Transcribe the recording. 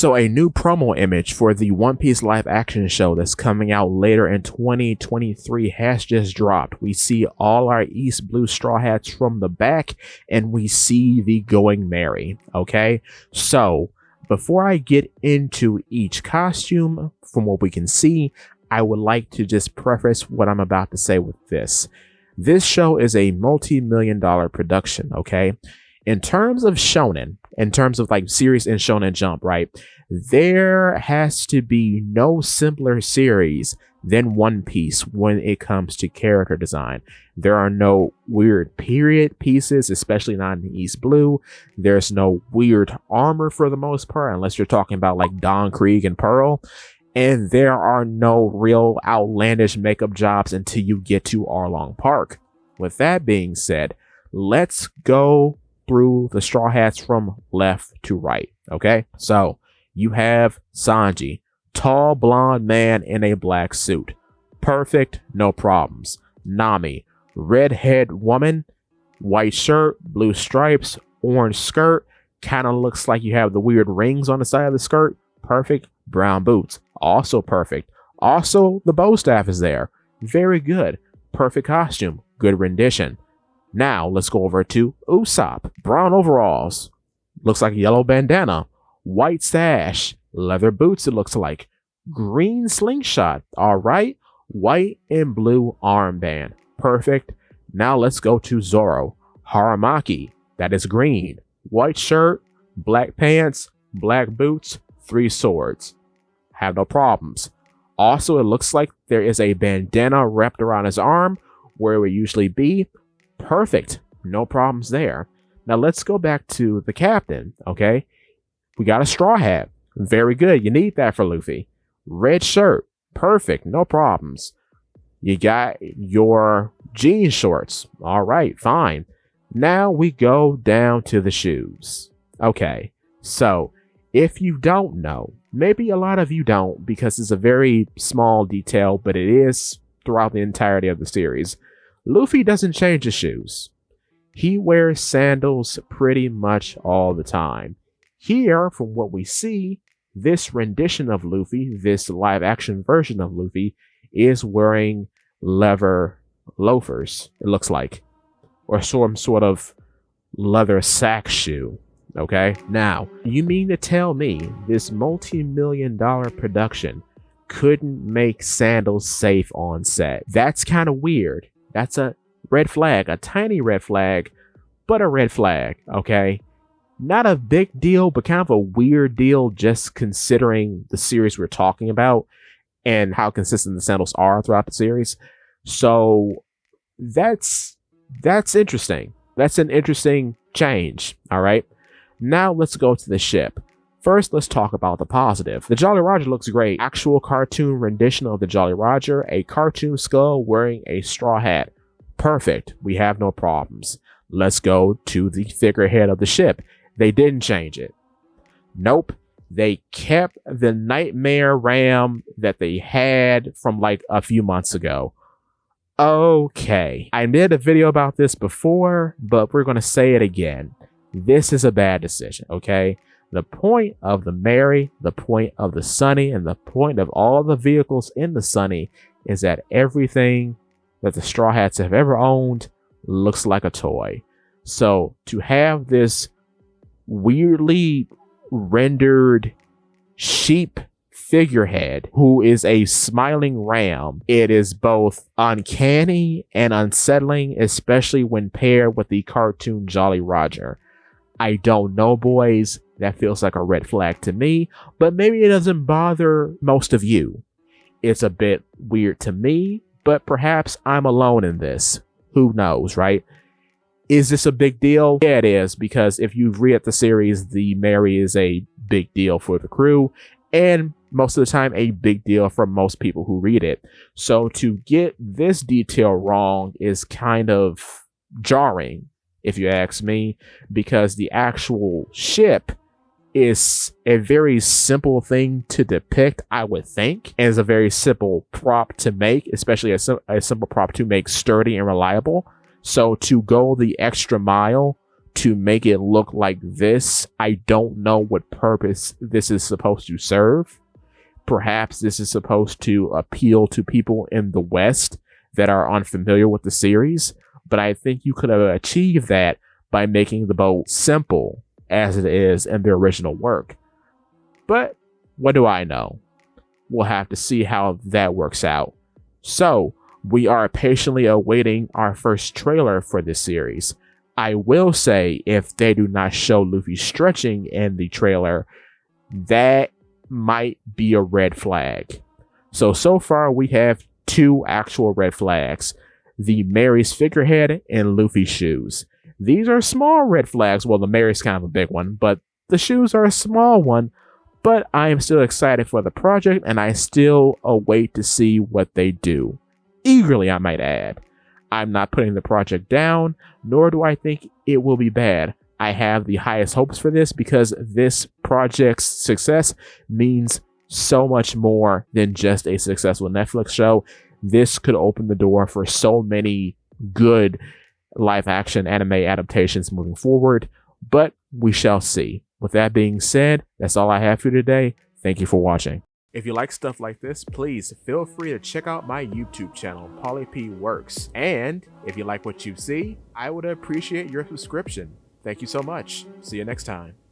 So a new promo image for the One Piece live action show that's coming out later in 2023 has just dropped. We see all our East Blue Straw Hats from the back, and we see the Going Merry. Okay, so before I get into each costume, from what we can see, I would like to just preface what I'm about to say with this. This show is a multi-million-dollar production, okay? In terms of shonen, in terms of like series in Shonen Jump, right? There has to be no simpler series than One Piece when it comes to character design. There are no weird period pieces, especially not in East Blue. There's no weird armor for the most part, unless you're talking about like Don Krieg and Pearl. And there are no real outlandish makeup jobs until you get to Arlong Park. With that being said, let's go through the Straw Hats from left to right. Okay, so you have Sanji, tall blonde man in a black suit. Perfect, no problems. Nami, redhead woman, white shirt, blue stripes, orange skirt. Kind of looks like you have the weird rings on the side of the skirt. Perfect. Brown boots, also perfect. Also, the bow staff is there. Very good. Perfect costume. Good rendition. Now, let's go over to Usopp. Brown overalls. Looks like a yellow bandana. White sash. Leather boots, it looks like. Green slingshot. All right. White and blue armband. Perfect. Now, let's go to Zoro. Haramaki. That is green. White shirt. Black pants. Black boots. 3 swords. Have no problems. Also, it looks like there is a bandana wrapped around his arm where it would usually be. Perfect. No problems there. Now let's go back to the captain, okay? We got a straw hat. Very good. You need that for Luffy. Red shirt. Perfect. No problems. You got your jean shorts. All right, fine. Now we go down to the shoes. Okay, so if you don't know, maybe a lot of you don't because it's a very small detail, but it is throughout the entirety of the series. Luffy doesn't change his shoes. He wears sandals pretty much all the time. Here, from what we see, this rendition of Luffy, this live action version of Luffy, is wearing leather loafers, it looks like, or some sort of leather sack shoe. Okay, now, you mean to tell me this multi-million-dollar production couldn't make sandals safe on set? That's kind of weird. That's a red flag, a tiny red flag, but a red flag, okay? Not a big deal, but kind of a weird deal just considering the series we're talking about and how consistent the sandals are throughout the series. So that's interesting. That's an interesting change, all right? Now let's go to the ship. First, let's talk about the positive. The Jolly Roger looks great. Actual cartoon rendition of the Jolly Roger, a cartoon skull wearing a straw hat. Perfect. We have no problems. Let's go to the figurehead of the ship. They didn't change it. Nope. They kept the Nightmare Ram that they had from like a few months ago. Okay. I made a video about this before, but we're going to say it again. This is a bad decision, okay? The point of the Mary, the point of the Sunny, and the point of all the vehicles in the Sunny is that everything that the Straw Hats have ever owned looks like a toy. So to have this weirdly rendered sheep figurehead who is a smiling ram, it is both uncanny and unsettling, especially when paired with the cartoon Jolly Roger. I don't know, boys. That feels like a red flag to me, but maybe it doesn't bother most of you. It's a bit weird to me, but perhaps I'm alone in this. Who knows, right? Is this a big deal? Yeah, it is, because if you read the series, the Mary is a big deal for the crew, and most of the time a big deal for most people who read it. So to get this detail wrong is kind of jarring, if you ask me, because the actual ship is a very simple thing to depict, I would think, and is a very simple prop to make, especially a simple prop to make sturdy and reliable. So to go the extra mile to make it look like this. I don't know what purpose this is supposed to serve. Perhaps this is supposed to appeal to people in the West that are unfamiliar with the series, but I think you could have achieved that by making the boat simple as it is in the original work. But what do I know? We'll have to see how that works out. So, we are patiently awaiting our first trailer for this series. I will say, if they do not show Luffy stretching in the trailer, that might be a red flag. So far we have 2 actual red flags. The Mary's figurehead and Luffy's shoes. These are small red flags. Well, the Mary's kind of a big one, but the shoes are a small one. But I am still excited for the project, and I still await to see what they do. Eagerly, I might add. I'm not putting the project down, nor do I think it will be bad. I have the highest hopes for this because this project's success means so much more than just a successful Netflix show. This could open the door for so many good live action anime adaptations moving forward, but we shall see. With that being said, that's all I have for you today. Thank you for watching. If you like stuff like this, please feel free to check out my YouTube channel, Polipede Works. And if you like what you see, I would appreciate your subscription. Thank you so much. See you next time.